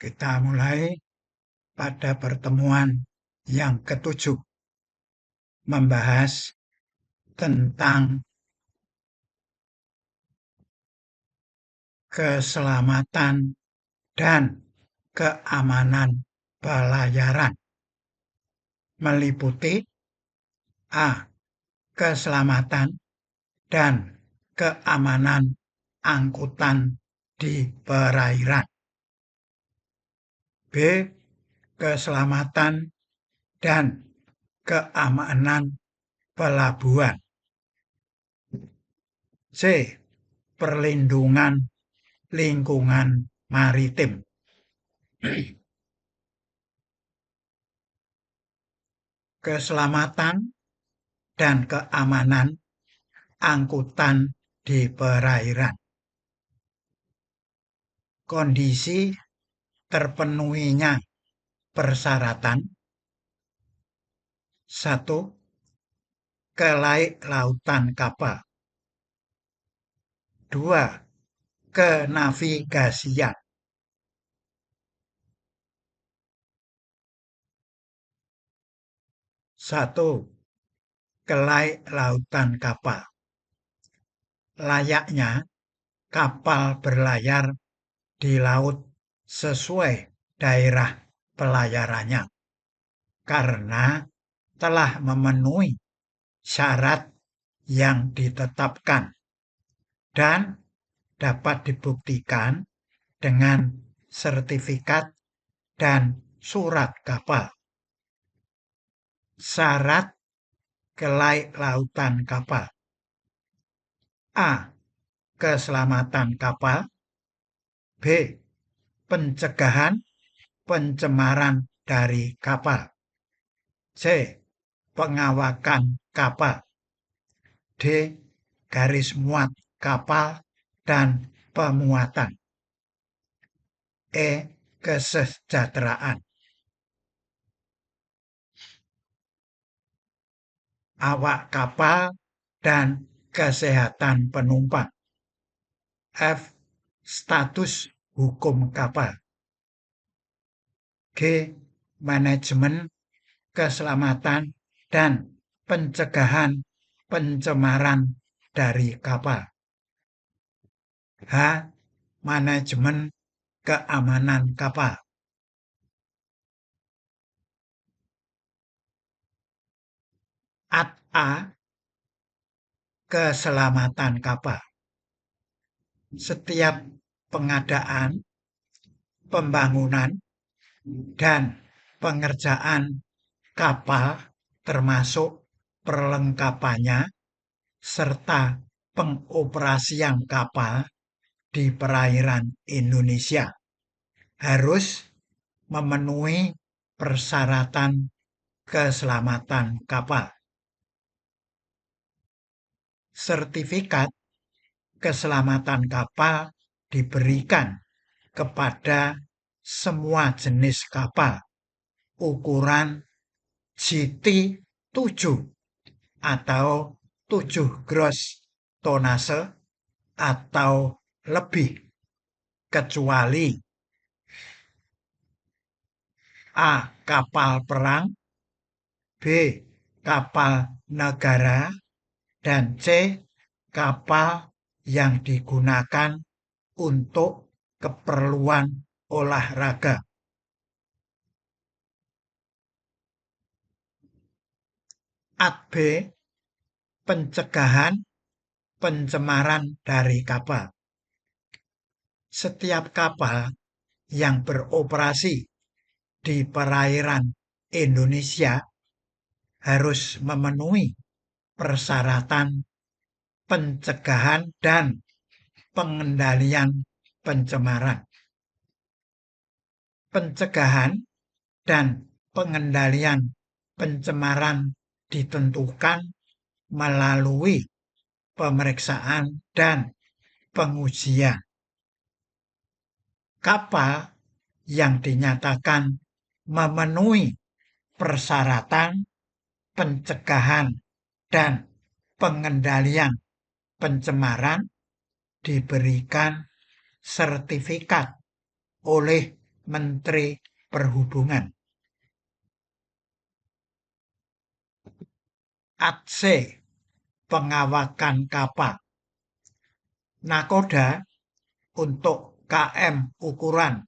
Kita mulai pada pertemuan yang ketujuh, membahas tentang keselamatan dan keamanan pelayaran, meliputi A. Keselamatan dan keamanan angkutan di perairan, B. Keselamatan dan keamanan pelabuhan, C. Perlindungan lingkungan maritim. Keselamatan dan keamanan angkutan di perairan. Kondisi terpenuhinya persyaratan: 1. Kelautan kapal. 2. Kenavigasian. 1. Kelautan kapal. Layaknya kapal berlayar di laut sesuai daerah pelayarannya, karena telah memenuhi syarat yang ditetapkan dan dapat dibuktikan dengan sertifikat dan surat kapal. Syarat kelautan kapal: A. Keselamatan kapal. B. Pencegahan pencemaran dari kapal. C. Pengawakan kapal. D. Garis muat kapal dan pemuatan. E. Kesejahteraan. Awak kapal dan kesehatan penumpang. F. Status hukum kapal. G. Manajemen keselamatan dan pencegahan pencemaran dari kapal. H. Manajemen keamanan kapal. A. Keselamatan kapal. Setiap pengadaan, pembangunan, dan pengerjaan kapal termasuk perlengkapannya serta pengoperasian kapal di perairan Indonesia harus memenuhi persyaratan keselamatan kapal. Sertifikat keselamatan kapal diberikan kepada semua jenis kapal ukuran GT7 atau 7 gross tonnase atau lebih, kecuali A. Kapal perang, B. Kapal negara, dan C. Kapal yang digunakan untuk keperluan olahraga. B. Pencegahan pencemaran dari kapal. Setiap kapal yang beroperasi di perairan Indonesia harus memenuhi persyaratan pencegahan dan pengendalian pencemaran. Pencegahan dan pengendalian pencemaran ditentukan melalui pemeriksaan dan pengujian. Kapal yang dinyatakan memenuhi persyaratan pencegahan dan pengendalian pencemaran diberikan sertifikat oleh Menteri Perhubungan. ATC, pengawakan kapal. Nakoda untuk KM ukuran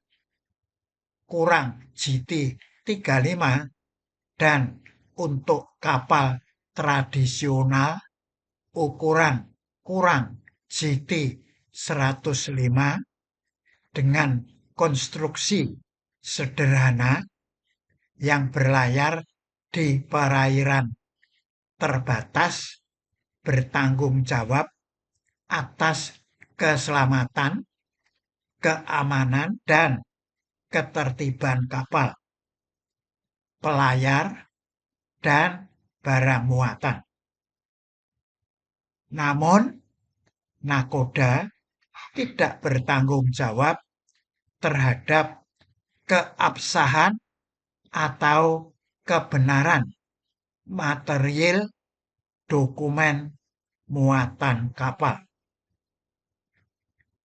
kurang GT 35 dan untuk kapal tradisional ukuran kurang GT 105 dengan konstruksi sederhana yang berlayar di perairan terbatas bertanggung jawab atas keselamatan, keamanan, dan ketertiban kapal, pelayar, dan barang muatan. Namun, nakoda tidak bertanggung jawab terhadap keabsahan atau kebenaran material dokumen muatan kapal.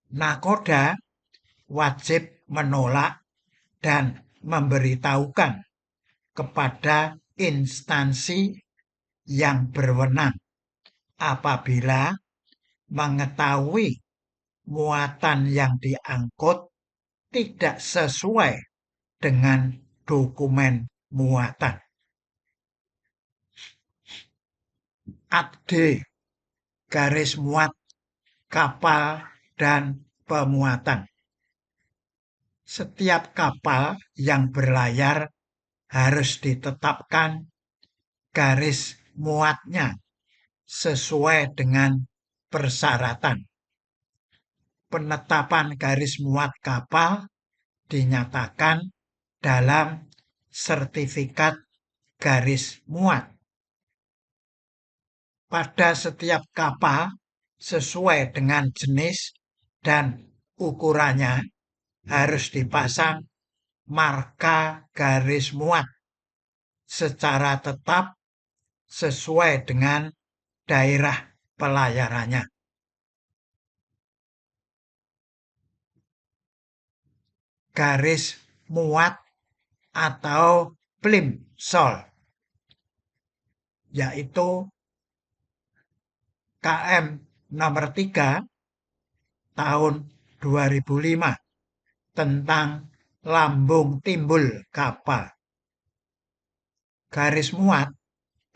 Nakoda wajib menolak dan memberitahukan kepada instansi yang berwenang apabila mengetahui muatan yang diangkut tidak sesuai dengan dokumen muatan. AD, garis muat kapal dan pemuatan. Setiap kapal yang berlayar harus ditetapkan garis muatnya sesuai dengan persyaratan. Penetapan garis muat kapal dinyatakan dalam sertifikat garis muat. Pada setiap kapal sesuai dengan jenis dan ukurannya harus dipasang marka garis muat secara tetap sesuai dengan daerah pelayarannya. Garis muat atau plimsoll, yaitu KM nomor 3 tahun 2005 tentang lambung timbul kapal. Garis muat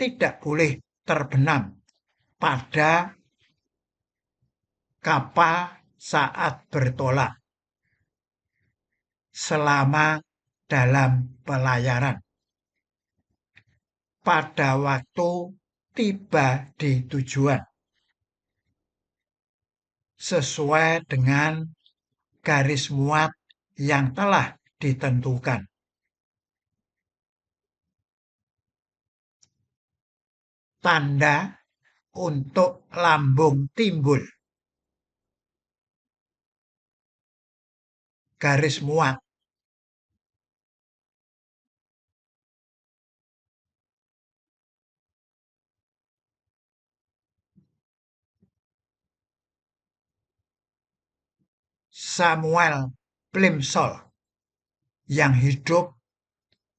tidak boleh terbenam pada kapal saat bertolak selama dalam pelayaran. Pada waktu tiba di tujuan sesuai dengan garis muat yang telah ditentukan. Tanda untuk lambung timbul. Garis muat. Samuel Plimsoll yang hidup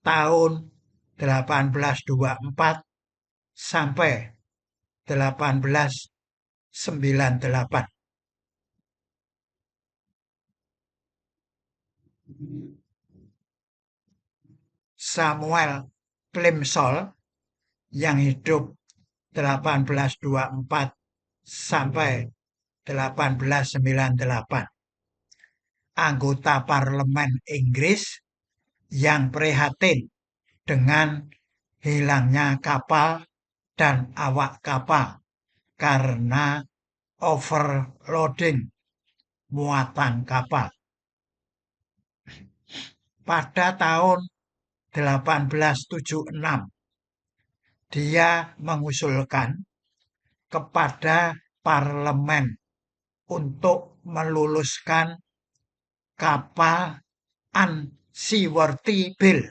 tahun 1824 sampai 1898. Samuel Plimsoll yang hidup 1824 sampai 1898. Anggota parlemen Inggris yang prihatin dengan hilangnya kapal dan awak kapal karena overloading muatan kapal. Pada tahun 1876, dia mengusulkan kepada parlemen untuk meluluskan kapal Unseaworthy Bill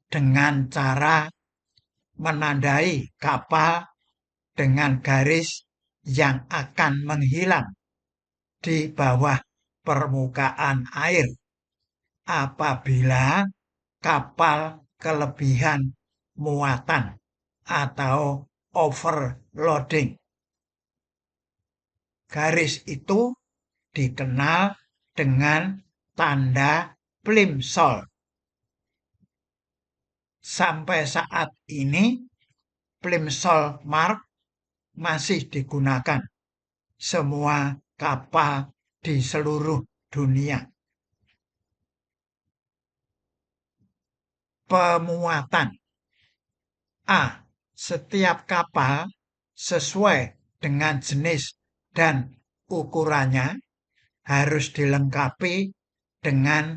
dengan cara menandai kapal dengan garis yang akan menghilang di bawah permukaan air apabila kapal kelebihan muatan atau overloading. Garis itu dikenal dengan tanda plimsoll. Sampai saat ini, plimsoll mark masih digunakan semua kapal di seluruh dunia. Pemuatan. A. Setiap kapal sesuai dengan jenis dan ukurannya harus dilengkapi dengan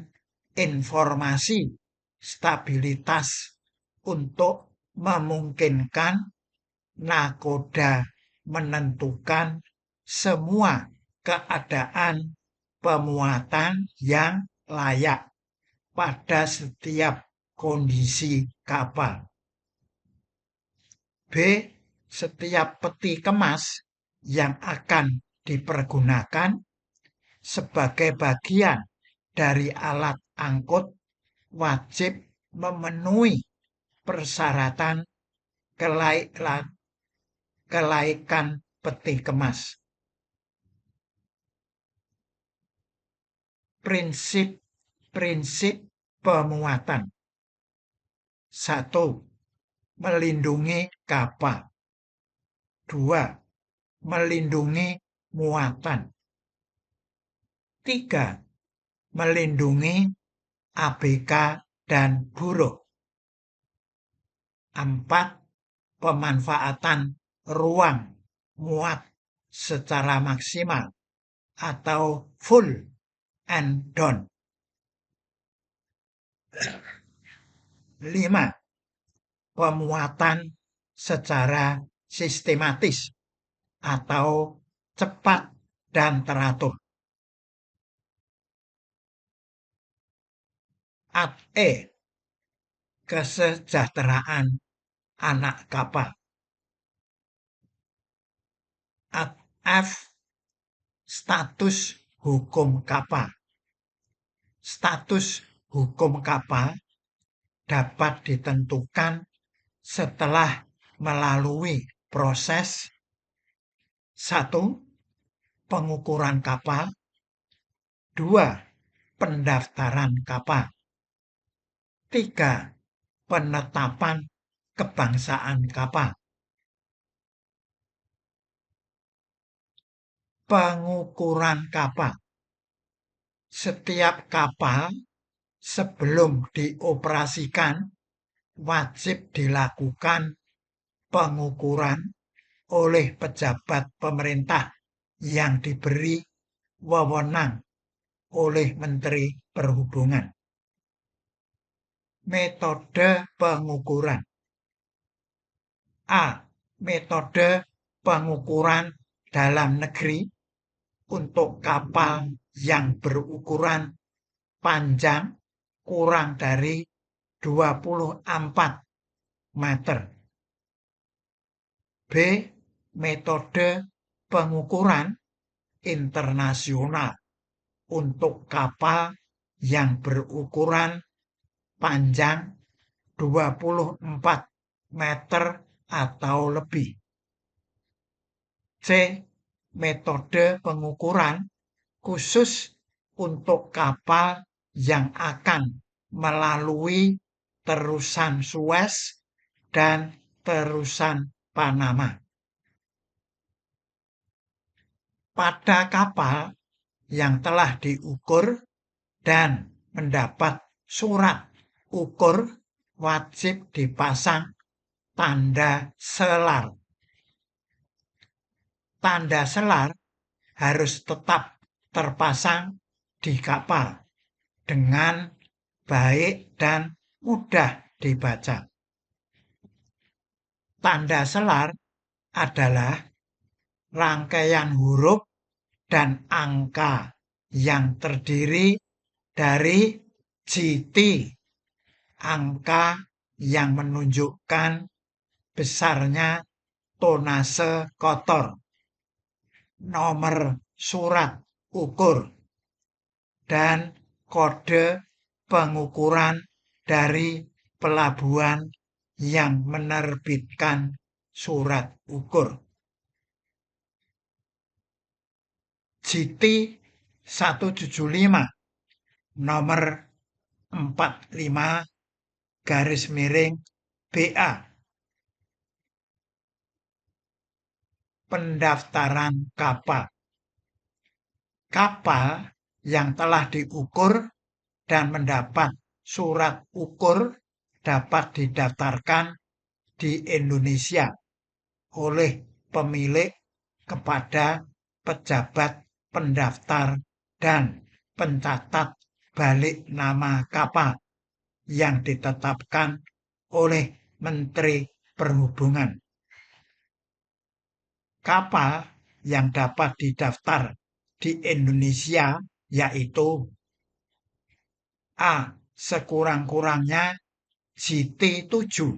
informasi stabilitas untuk memungkinkan nakoda menentukan semua keadaan pemuatan yang layak pada setiap kondisi kapal. B. Setiap peti kemas yang akan dipergunakan sebagai bagian dari alat angkut wajib memenuhi persyaratan kelaikan peti kemas. Prinsip-prinsip pemuatan. 1. Melindungi kapal. 2. Melindungi muatan. 3. Melindungi ABK dan buruh. 4. Pemanfaatan ruang muat secara maksimal atau full and down. 5. Pemuatan secara sistematis atau cepat dan teratur. E. Kesejahteraan anak kapal. F. Status hukum kapal. Status hukum kapal dapat ditentukan setelah melalui proses 1. Pengukuran kapal. 2. Pendaftaran kapal. 3. Penetapan kebangsaan kapal. Pengukuran kapal. Setiap kapal sebelum dioperasikan wajib dilakukan pengukuran oleh pejabat pemerintah yang diberi wewenang oleh Menteri Perhubungan. Metode pengukuran. A. Metode pengukuran dalam negeri untuk kapal yang berukuran panjang kurang dari 24 meter. B. Metode pengukuran internasional untuk kapal yang berukuran panjang 24 meter atau lebih. C. Metode pengukuran khusus untuk kapal yang akan melalui terusan Suez dan terusan Panama. Pada kapal yang telah diukur dan mendapat surat ukur wajib dipasang tanda selar. Tanda selar harus tetap terpasang di kapal dengan baik dan mudah dibaca. Tanda selar adalah rangkaian huruf dan angka yang terdiri dari GT, angka yang menunjukkan besarnya tonase kotor, nomor surat ukur, dan kode pengukuran dari pelabuhan yang menerbitkan surat ukur. GT 175 nomor 45-BA. Pendaftaran kapal. Kapal yang telah diukur dan mendapat surat ukur dapat didaftarkan di Indonesia oleh pemilik kepada pejabat pendaftar dan pencatat balik nama kapal yang ditetapkan oleh Menteri Perhubungan. Kapal yang dapat didaftar di Indonesia yaitu A. Sekurang-kurangnya GT7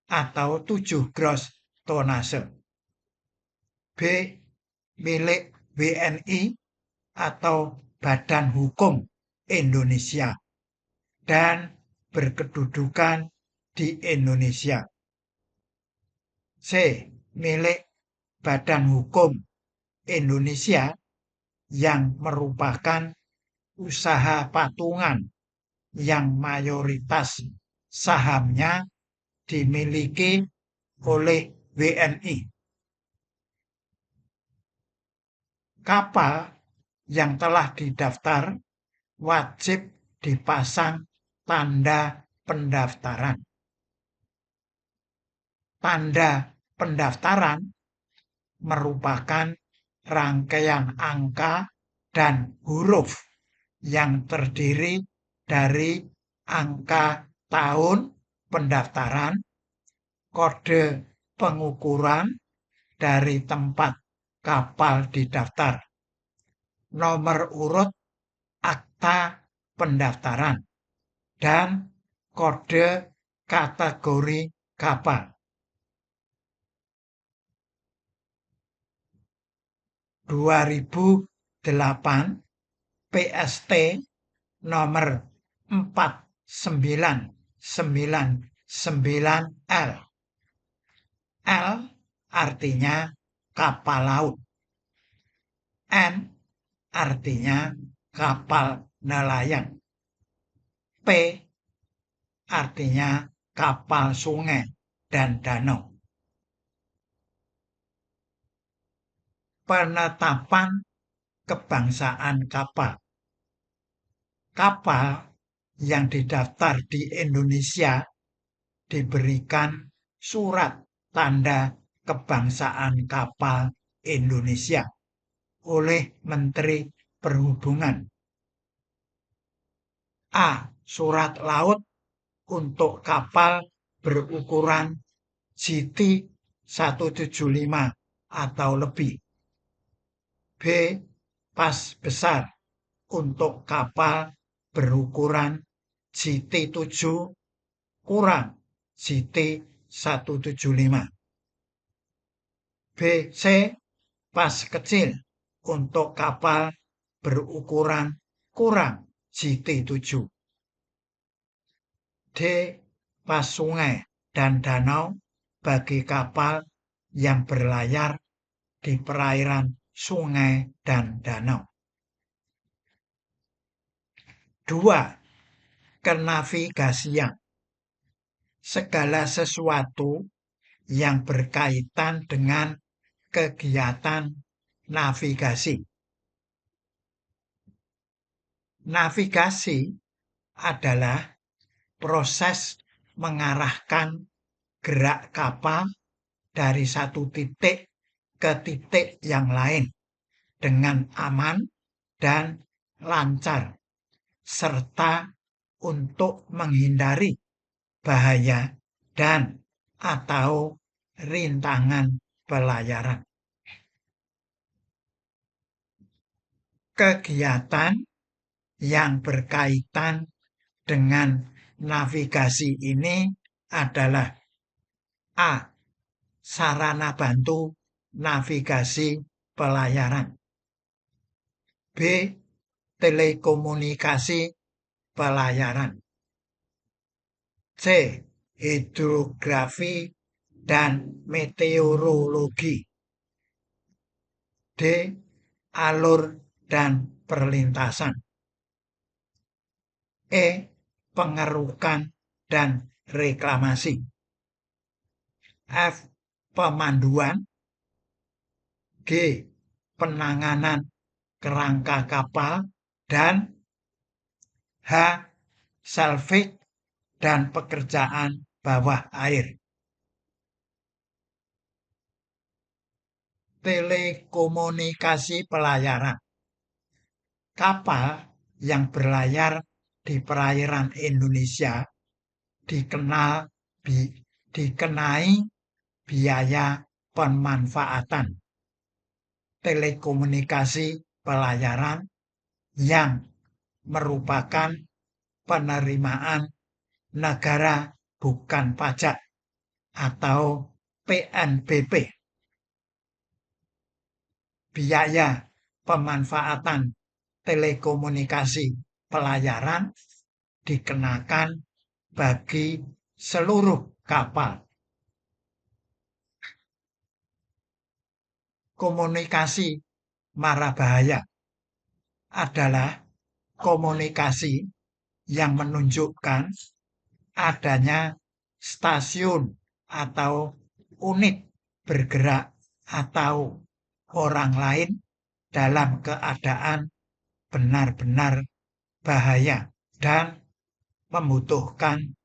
atau 7 gross tonnase. B. Milik WNI atau Badan Hukum Indonesia dan berkedudukan di Indonesia. C. Milik Badan Hukum Indonesia yang merupakan usaha patungan yang mayoritas sahamnya dimiliki oleh WNI. Kapal yang telah didaftar wajib dipasang tanda pendaftaran. Tanda pendaftaran merupakan rangkaian angka dan huruf yang terdiri dari angka tahun pendaftaran, kode pengukuran dari tempat kapal didaftar, nomor urut akta pendaftaran, dan kode kategori kapal. 2008 PST nomor 4999L. L artinya kapal laut. N artinya kapal nelayan. P artinya kapal sungai dan danau. Penetapan kebangsaan kapal. Kapal yang didaftar di Indonesia diberikan surat tanda kebangsaan kapal Indonesia oleh Menteri Perhubungan. A. Surat laut untuk kapal berukuran GT 175 atau lebih. B. Pas besar untuk kapal berukuran GT7 kurang GT 175. B. C. Pas kecil untuk kapal berukuran kurang GT7. D. Pas sungai dan danau bagi kapal yang berlayar di perairan sungai dan danau. 2. Kenavigasian. Segala sesuatu yang berkaitan dengan kegiatan navigasi. Navigasi adalah proses mengarahkan gerak kapal dari satu titik ke titik yang lain dengan aman dan lancar, serta untuk menghindari bahaya dan atau rintangan pelayaran. Kegiatan yang berkaitan dengan navigasi ini adalah A. Sarana bantu navigasi pelayaran. B. telekomunikasi pelayaran. C. Hidrografi dan meteorologi. D. Alur dan perlintasan. E. Pengerukan dan reklamasi. F. Pemanduan. G. Penanganan kerangka kapal. Dan H. Salvage dan pekerjaan bawah air. Telekomunikasi pelayaran. Kapal yang berlayar di perairan Indonesia dikenai biaya pemanfaatan telekomunikasi pelayaran yang merupakan penerimaan negara bukan pajak atau PNBP. Biaya pemanfaatan telekomunikasi pelayaran dikenakan bagi seluruh kapal. Komunikasi marabahaya adalah komunikasi yang menunjukkan adanya stasiun atau unit bergerak atau orang lain dalam keadaan benar-benar bahaya dan membutuhkan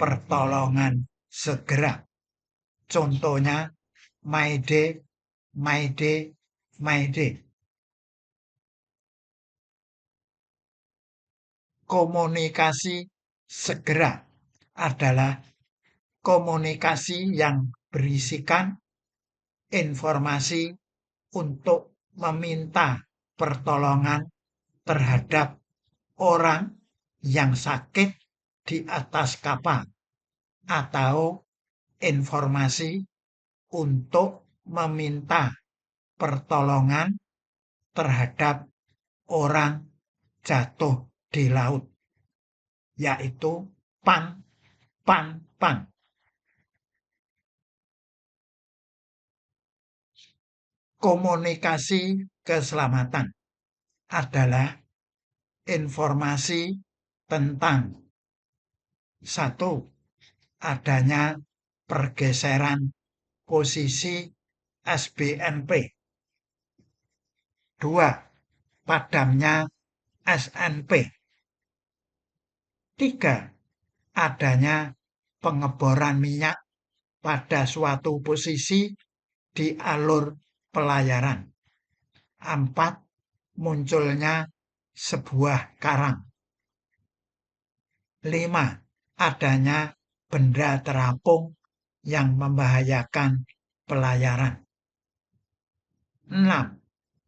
pertolongan segera. Contohnya Mayday, Mayday, Mayday. Komunikasi segera adalah komunikasi yang berisikan informasi untuk meminta pertolongan terhadap orang yang sakit di atas kapal atau informasi untuk meminta pertolongan terhadap orang jatuh di laut, yaitu PAN. Komunikasi keselamatan adalah informasi tentang satu, adanya pergeseran posisi SBNP. 2. Padamnya SNP. 3. Adanya pengeboran minyak pada suatu posisi di alur pelayaran. 4. Munculnya sebuah karang. 5. Adanya benda terapung yang membahayakan pelayaran. 6.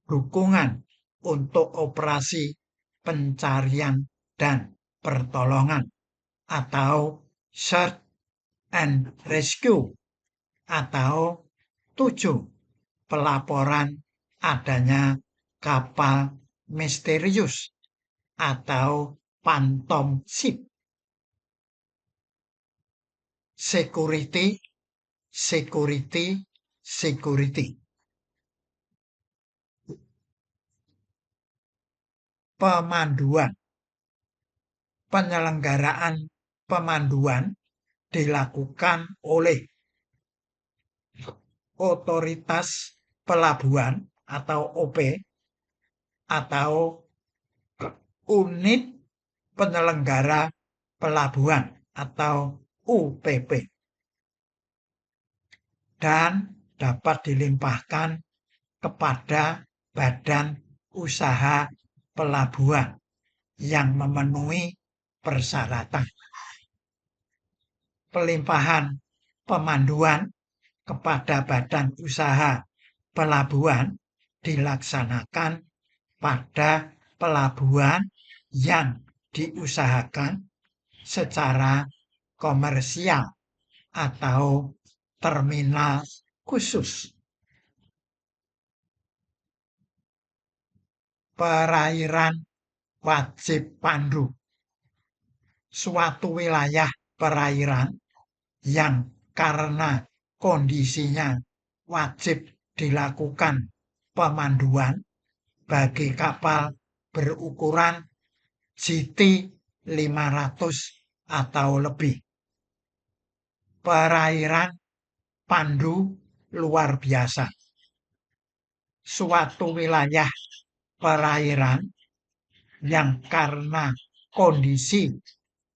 Dukungan untuk operasi pencarian dan pertolongan atau search and rescue. Atau 7. Pelaporan adanya kapal misterius atau phantom ship. Security. Pemanduan. Penyelenggaraan pemanduan dilakukan oleh otoritas pelabuhan atau OP atau unit penyelenggara pelabuhan atau UPP, dan dapat dilimpahkan kepada badan usaha pelabuhan yang memenuhi persyaratan. Pelimpahan pemanduan kepada badan usaha pelabuhan dilaksanakan pada pelabuhan yang diusahakan secara komersial atau terminal khusus. Perairan wajib pandu. Suatu wilayah perairan yang karena kondisinya wajib dilakukan pemanduan bagi kapal berukuran GT 500 atau lebih. Perairan pandu luar biasa. Suatu wilayah perairan yang karena kondisi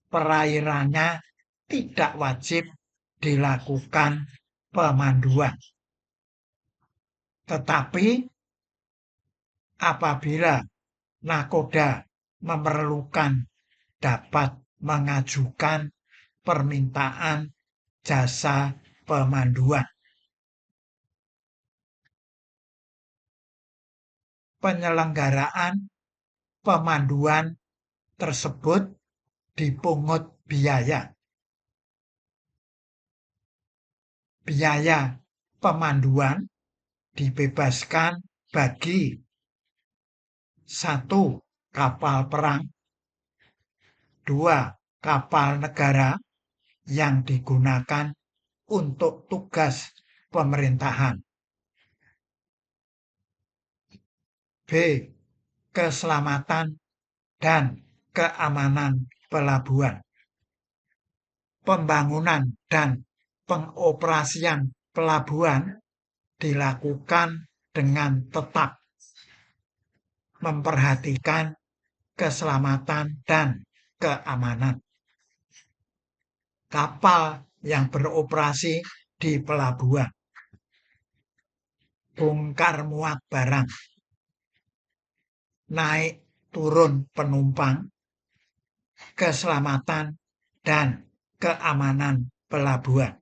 perairannya tidak wajib dilakukan pemanduan. Tetapi apabila nakoda memerlukan dapat mengajukan permintaan jasa pemanduan. Penyelenggaraan pemanduan tersebut dipungut biaya. Biaya pemanduan dibebaskan bagi 1. Kapal perang, 2. Kapal negara yang digunakan untuk tugas pemerintahan. B. Keselamatan dan keamanan pelabuhan. Pembangunan dan pengoperasian pelabuhan dilakukan dengan tetap memperhatikan keselamatan dan keamanan. Kapal yang beroperasi di pelabuhan, bongkar muat barang, naik turun penumpang, keselamatan dan keamanan pelabuhan.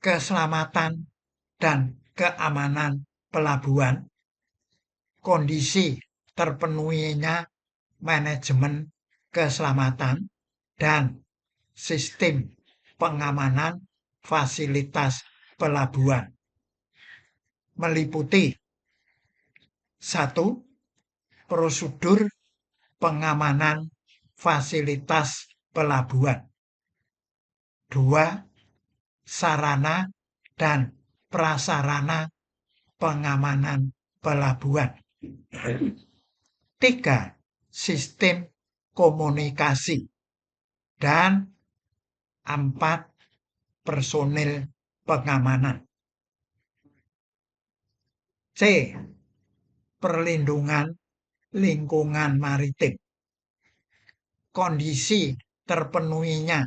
Keselamatan dan keamanan pelabuhan, kondisi terpenuhinya manajemen keselamatan dan sistem pengamanan fasilitas pelabuhan. Meliputi 1. Prosedur pengamanan fasilitas pelabuhan. 2. Sarana dan prasarana pengamanan pelabuhan. 3. Sistem komunikasi. Dan 4. Personil pengamanan. C. Perlindungan lingkungan maritim. Kondisi terpenuhinya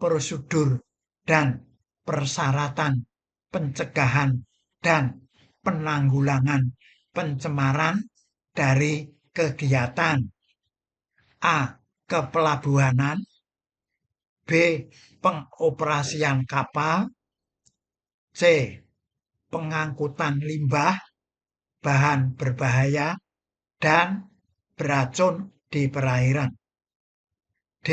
prosedur dan persyaratan pencegahan dan penanggulangan pencemaran dari kegiatan A. Kepelabuhanan, B. Pengoperasian kapal, C. Pengangkutan limbah, bahan berbahaya, dan beracun di perairan, D.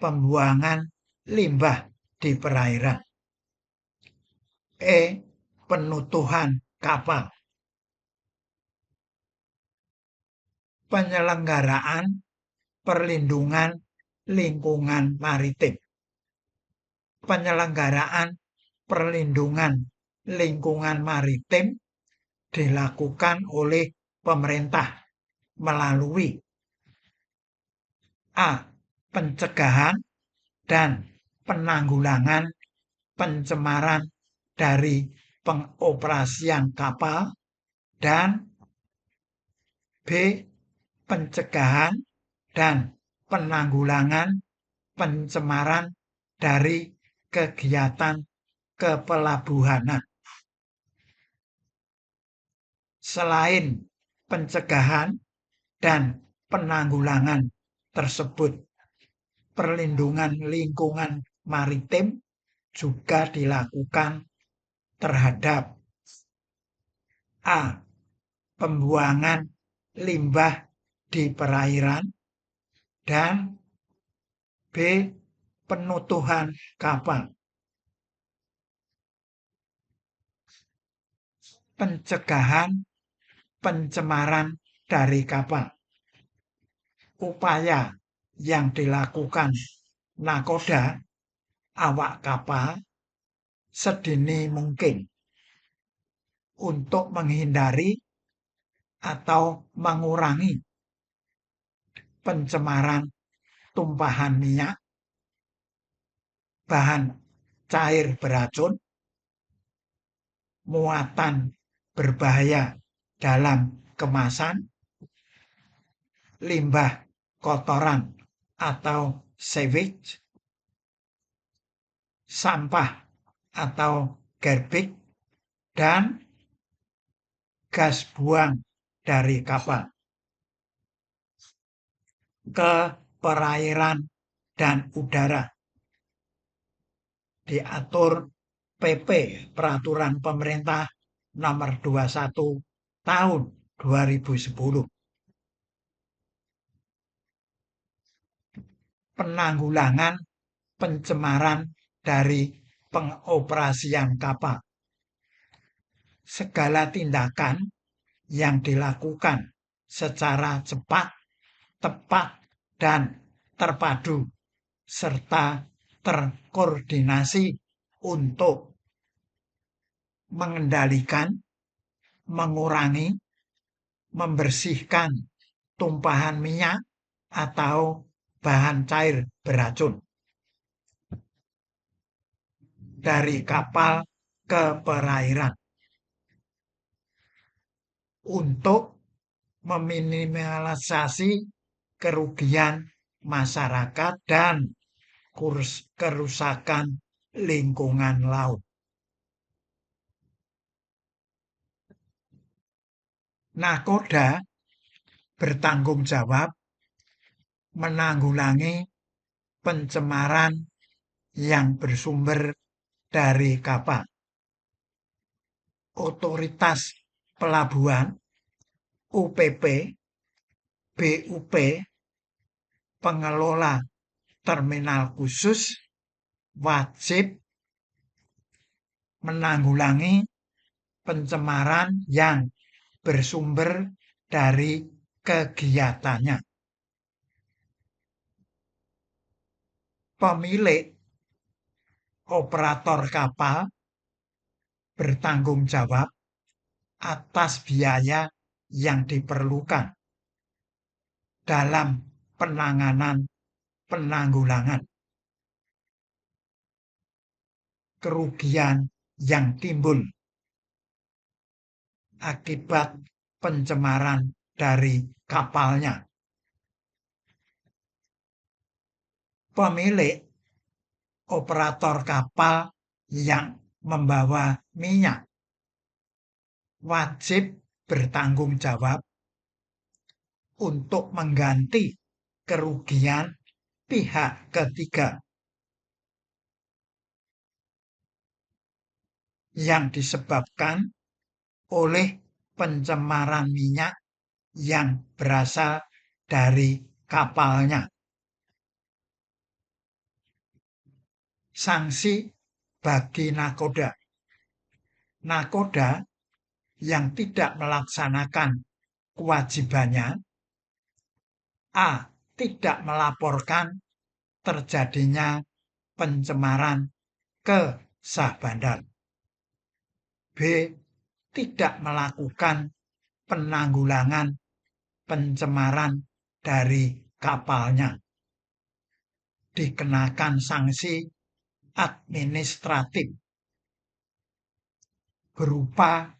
Pembuangan limbah di perairan, E. Penutuhan kapal. Penyelenggaraan perlindungan lingkungan maritim. Penyelenggaraan perlindungan lingkungan maritim dilakukan oleh pemerintah melalui A. Pencegahan dan penanggulangan pencemaran dari pengoperasian kapal, dan B. Pencegahan dan penanggulangan pencemaran dari kegiatan kepelabuhanan. Selain pencegahan dan penanggulangan tersebut, perlindungan lingkungan maritim juga dilakukan terhadap A. Pembuangan limbah di perairan, dan B. Penutuhan kapal. Pencegahan pencemaran dari kapal. Upaya yang dilakukan nakoda awak kapal sedini mungkin untuk menghindari atau mengurangi pencemaran tumpahan minyak, bahan cair beracun, muatan berbahaya dalam kemasan, limbah kotoran atau sewage, sampah atau garbage, dan gas buang dari kapal ke perairan dan udara. Diatur PP Peraturan Pemerintah Nomor 21 Tahun 2010. Penanggulangan pencemaran dari pengoperasian kapal. Segala tindakan yang dilakukan secara cepat, tepat, dan terpadu serta terkoordinasi untuk mengendalikan, mengurangi, membersihkan tumpahan minyak atau bahan cair beracun dari kapal ke perairan untuk meminimalisasi kerugian masyarakat dan kerusakan lingkungan laut. Nakoda bertanggung jawab menanggulangi pencemaran yang bersumber dari kapal. Otoritas Pelabuhan, UPP, BUP, pengelola terminal khusus wajib menanggulangi pencemaran yang bersumber dari kegiatannya. Pemilik operator kapal bertanggung jawab atas biaya yang diperlukan dalam penanggulangan kerugian yang timbul akibat pencemaran dari kapalnya. Pemilik operator kapal yang membawa minyak wajib bertanggung jawab untuk mengganti kerugian pihak ketiga yang disebabkan oleh pencemaran minyak yang berasal dari kapalnya. Sanksi bagi nakoda. Nakoda yang tidak melaksanakan kewajibannya: A. Tidak melaporkan terjadinya pencemaran ke Syah Bandar. B. Tidak melakukan penanggulangan pencemaran dari kapalnya. Dikenakan sanksi administratif berupa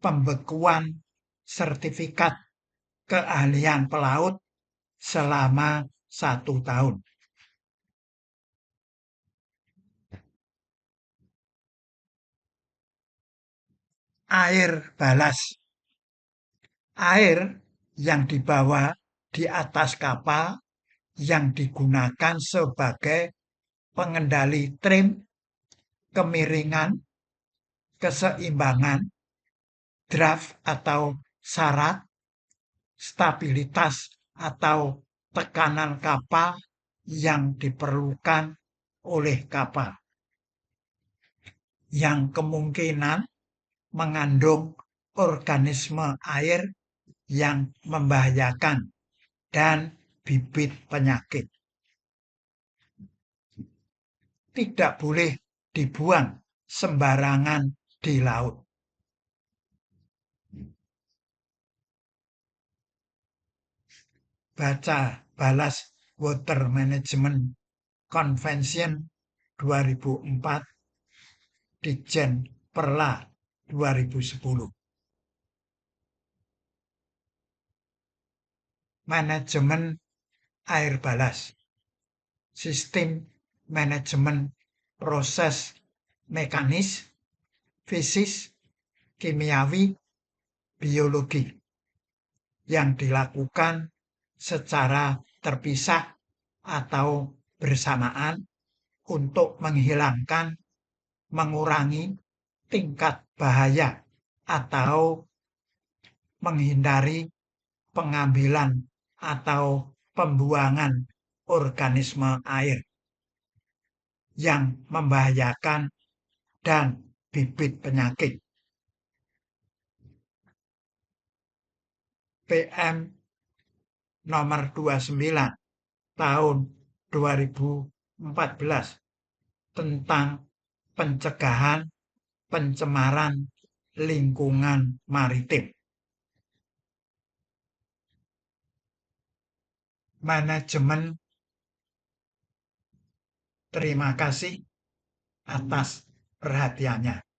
pembekuan sertifikat keahlian pelaut selama 1 tahun. Air balas. Air yang dibawa di atas kapal yang digunakan sebagai pengendali trim, kemiringan, keseimbangan, draft atau syarat, stabilitas atau tekanan kapal yang diperlukan oleh kapal, yang kemungkinan mengandung organisme air yang membahayakan, dan bibit penyakit. Tidak boleh dibuang sembarangan di laut. Baca Balas Water Management Convention 2004, Ditjen Perla 2010. Manajemen air balas. Sistem manajemen proses mekanis, fisis, kimiawi, biologi yang dilakukan secara terpisah atau bersamaan untuk menghilangkan, mengurangi tingkat bahaya atau menghindari pengambilan atau pembuangan organisme air yang membahayakan dan bibit penyakit. PM nomor 29 tahun 2014 tentang pencegahan pencemaran lingkungan maritim. Manajemen. Terima kasih atas perhatiannya.